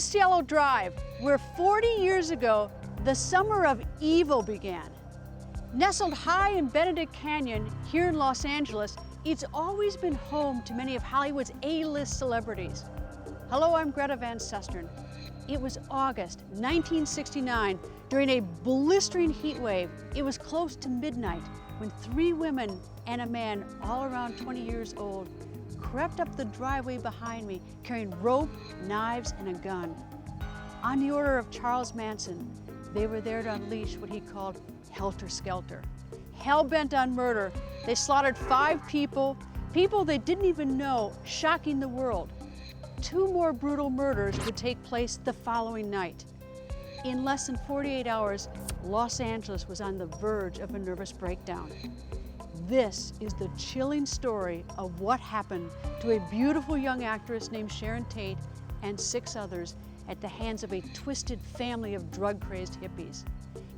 is Cielo Drive, where 40 years ago, the summer of evil began. Nestled high in Benedict Canyon, here in Los Angeles, it's always been home to many of Hollywood's A-list celebrities. Hello, I'm Greta Van Susteren. It was August 1969, during a blistering heat wave. It was close to midnight when 3 women and a man, all around 20 years old, crept up the driveway behind me, carrying rope, knives, and a gun. On the order of Charles Manson, they were there to unleash what he called helter-skelter. Hell-bent on murder, they slaughtered 5 people they didn't even know, shocking the world. 2 more brutal murders would take place the following night. In less than 48 hours, Los Angeles was on the verge of a nervous breakdown. This is the chilling story of what happened to a beautiful young actress named Sharon Tate and 6 others at the hands of a twisted family of drug-crazed hippies.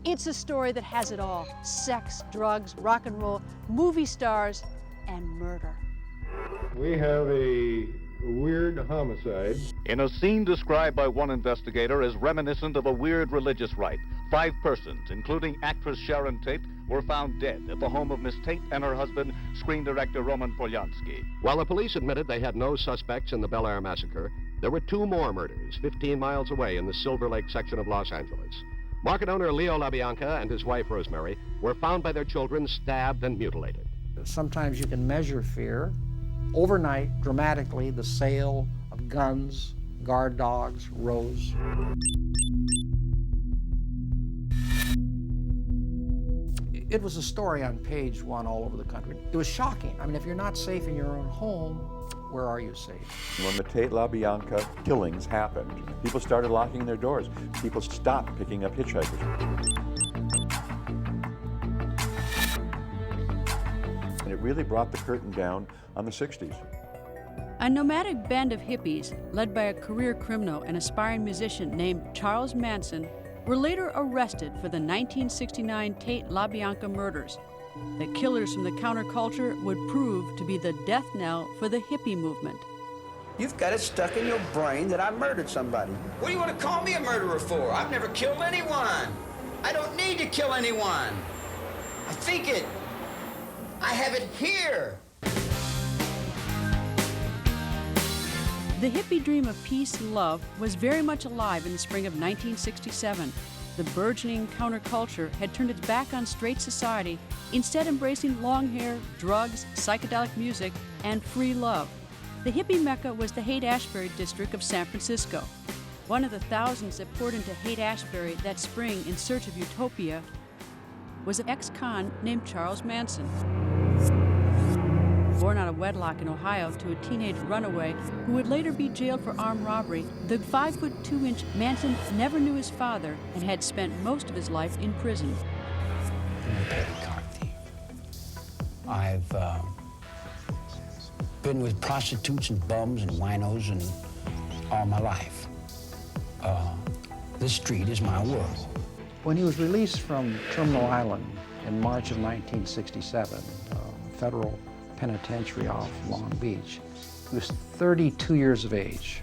It's a story that has it all: sex, drugs, rock and roll, movie stars, and murder. We have a weird homicide. In a scene described by one investigator as reminiscent of a weird religious rite, 5 persons, including actress Sharon Tate, were found dead at the home of Miss Tate and her husband, screen director Roman Polanski. While the police admitted they had no suspects in the Bel Air massacre, there were 2 more murders 15 miles away in the Silver Lake section of Los Angeles. Market owner Tate-LaBianca and his wife Rosemary were found by their children stabbed and mutilated. Sometimes you can measure fear. Overnight, dramatically, the sale of guns, guard dogs rose. It was a story on page 1 all over the country. It was shocking. I mean, if you're not safe in your own home, where are you safe? When the Tate-LaBianca killings happened, people started locking their doors. People stopped picking up hitchhikers. And it really brought the curtain down on the 60s. A nomadic band of hippies, led by a career criminal and aspiring musician named Charles Manson, were later arrested for the 1969 Tate-LaBianca murders. The killers from the counterculture would prove to be the death knell for the hippie movement. You've got it stuck in your brain that I murdered somebody. What do you want to call me a murderer for? I've never killed anyone. I don't need to kill anyone. I think it. I have it here. The hippie dream of peace and love was very much alive in the spring of 1967. The burgeoning counterculture had turned its back on straight society, instead embracing long hair, drugs, psychedelic music, and free love. The hippie mecca was the Haight-Ashbury district of San Francisco. One of the thousands that poured into Haight-Ashbury that spring in search of utopia was an ex-con named Charles Manson. Born out of wedlock in Ohio to a teenage runaway who would later be jailed for armed robbery, the 5'2" Manson never knew his father and had spent most of his life in prison. I'm a petty car thief. I've been with prostitutes and bums and winos and all my life. This street is my world. When he was released from Terminal Island in March of 1967, federal penitentiary off Long Beach, he was 32 years of age.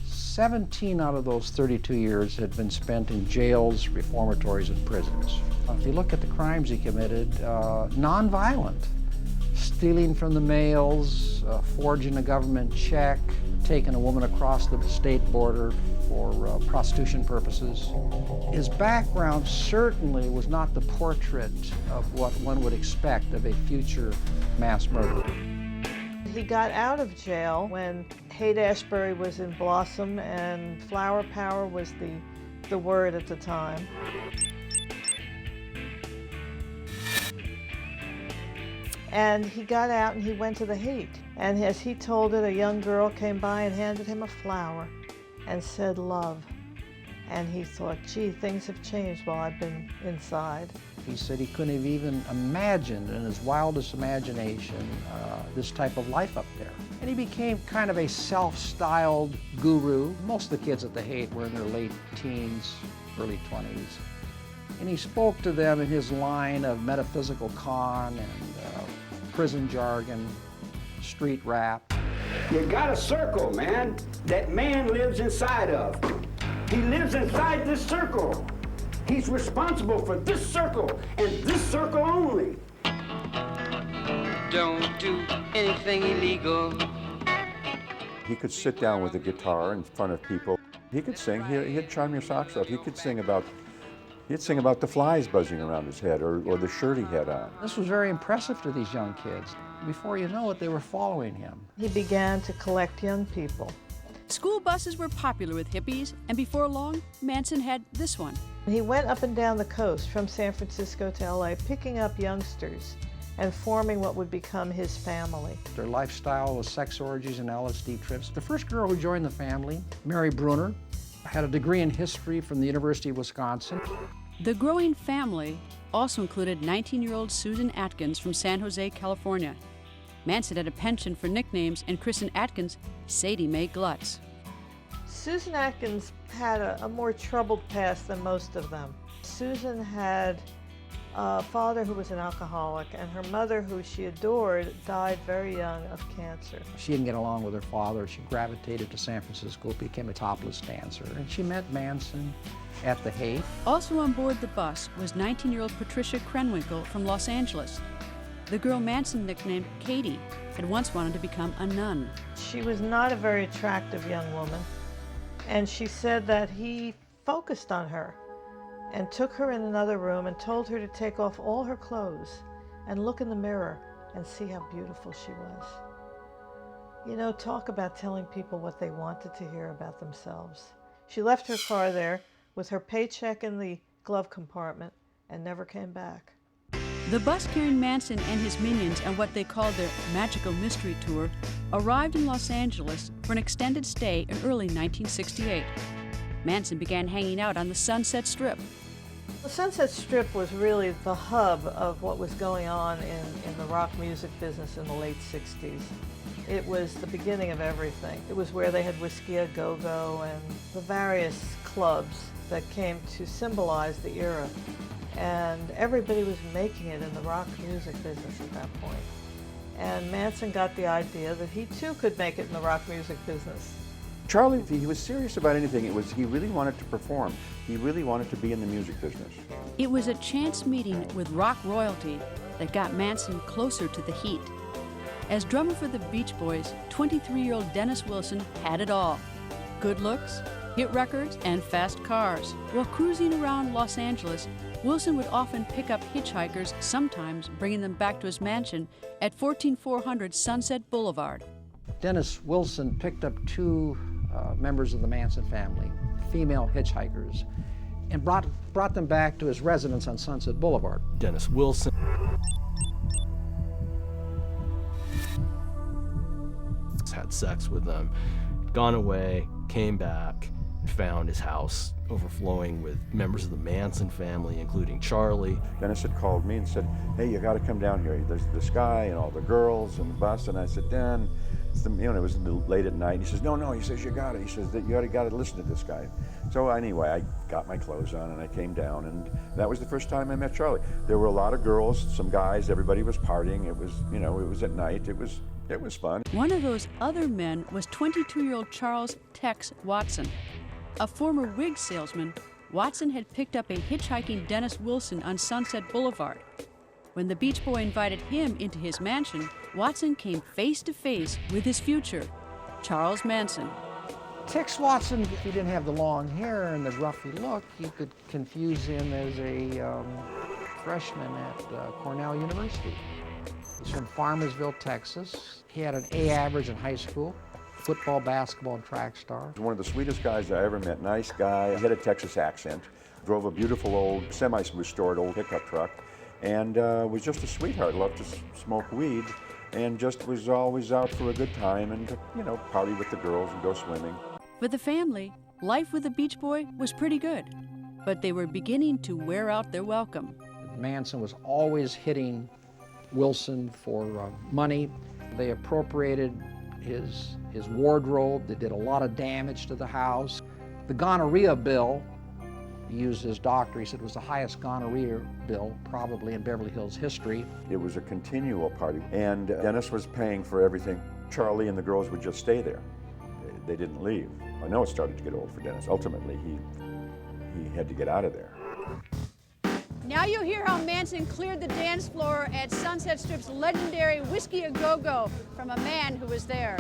17 out of those 32 years had been spent in jails, reformatories, and prisons. If you look at the crimes he committed, nonviolent. Stealing from the mails, forging a government check, taking a woman across the state border for prostitution purposes. His background certainly was not the portrait of what one would expect of a future mass murderer. He got out of jail when Haight-Ashbury was in blossom and flower power was the word at the time. And he got out and he went to the Haight. And as he told it, a young girl came by and handed him a flower and said love. And he thought, gee, things have changed while I've been inside. He said he couldn't have even imagined in his wildest imagination this type of life up there. And he became kind of a self-styled guru. Most of the kids at the Haight were in their late teens, early 20s. And he spoke to them in his line of metaphysical con and prison jargon, street rap. You got a circle, man, that man lives inside of. He lives inside this circle. He's responsible for this circle and this circle only. Don't do anything illegal. He could sit down with a guitar in front of people. He could sing. He'd charm your socks off. He'd sing about the flies buzzing around his head or the shirt he had on. This was very impressive to these young kids. Before you know it, they were following him. He began to collect young people. School buses were popular with hippies, and before long, Manson had this one. He went up and down the coast from San Francisco to LA, picking up youngsters and forming what would become his family. Their lifestyle was sex orgies and LSD trips. The first girl who joined the family, Mary Bruner, had a degree in history from the University of Wisconsin. The growing family also included 19-year-old Susan Atkins from San Jose, California. Manson had a penchant for nicknames and christened Atkins Sadie Mae Glutz. Susan Atkins had a more troubled past than most of them. Susan had a father who was an alcoholic, and her mother, who she adored, died very young of cancer. She didn't get along with her father. She gravitated to San Francisco, became a topless dancer, and she met Manson at the Haight. Also on board the bus was 19-year-old Patricia Krenwinkel from Los Angeles. The girl Manson nicknamed Katie had once wanted to become a nun. She was not a very attractive young woman, and she said that he focused on her and took her in another room and told her to take off all her clothes and look in the mirror and see how beautiful she was. You know, talk about telling people what they wanted to hear about themselves. She left her car there with her paycheck in the glove compartment and never came back. The bus carrying Manson and his minions on what they called their magical mystery tour arrived in Los Angeles for an extended stay in early 1968. Manson began hanging out on the Sunset Strip. The Sunset Strip was really the hub of what was going on in the rock music business in the late 60s. It was the beginning of everything. It was where they had Whiskey A Go-Go and the various clubs that came to symbolize the era. And everybody was making it in the rock music business at that point. And Manson got the idea that he too could make it in the rock music business. Charlie, if he was serious about anything, he really wanted to perform. He really wanted to be in the music business. It was a chance meeting with rock royalty that got Manson closer to the Heat. As drummer for the Beach Boys, 23-year-old Dennis Wilson had it all. Good looks, hit records, and fast cars. While cruising around Los Angeles, Wilson would often pick up hitchhikers, sometimes bringing them back to his mansion at 14400 Sunset Boulevard. Dennis Wilson picked up two members of the Manson family, female hitchhikers, and brought them back to his residence on Sunset Boulevard. Dennis Wilson had sex with them, gone away, came back, found his house overflowing with members of the Manson family, including Charlie. Dennis had called me and said, hey, you got to come down here. There's this guy and all the girls and the bus. And I said, Dan, it was late at night. He says, no, he says, you got it. He says, that you got to listen to this guy. So anyway, I got my clothes on and I came down, and that was the first time I met Charlie. There were a lot of girls, some guys, everybody was partying. It was, it was at night. It was fun. One of those other men was 22-year-old Charles Tex Watson. A former wig salesman, Watson had picked up a hitchhiking Dennis Wilson on Sunset Boulevard. When the Beach Boy invited him into his mansion, Watson came face to face with his future, Charles Manson. Tex Watson, if he didn't have the long hair and the ruffy look, you could confuse him as a freshman at Cornell University. He's from Farmersville, Texas. He had an A average in high school. Football, basketball, and track star. One of the sweetest guys I ever met. Nice guy. He had a Texas accent. Drove a beautiful old semi-restored old pickup truck, and was just a sweetheart. Loved to smoke weed, and just was always out for a good time and party with the girls and go swimming. For the family, life with the Beach Boy was pretty good, but they were beginning to wear out their welcome. Manson was always hitting Wilson for money. They appropriated his wardrobe. They did a lot of damage to the house. The gonorrhea bill He used his doctor. He said it was the highest gonorrhea bill probably in Beverly Hills history. It was a continual party, and Dennis was paying for everything. Charlie and the girls would just stay there. They didn't leave. I know it started to get old for Dennis. Ultimately, he had to get out of there. Now you'll hear how Manson cleared the dance floor at Sunset Strip's legendary Whiskey A Go Go from a man who was there.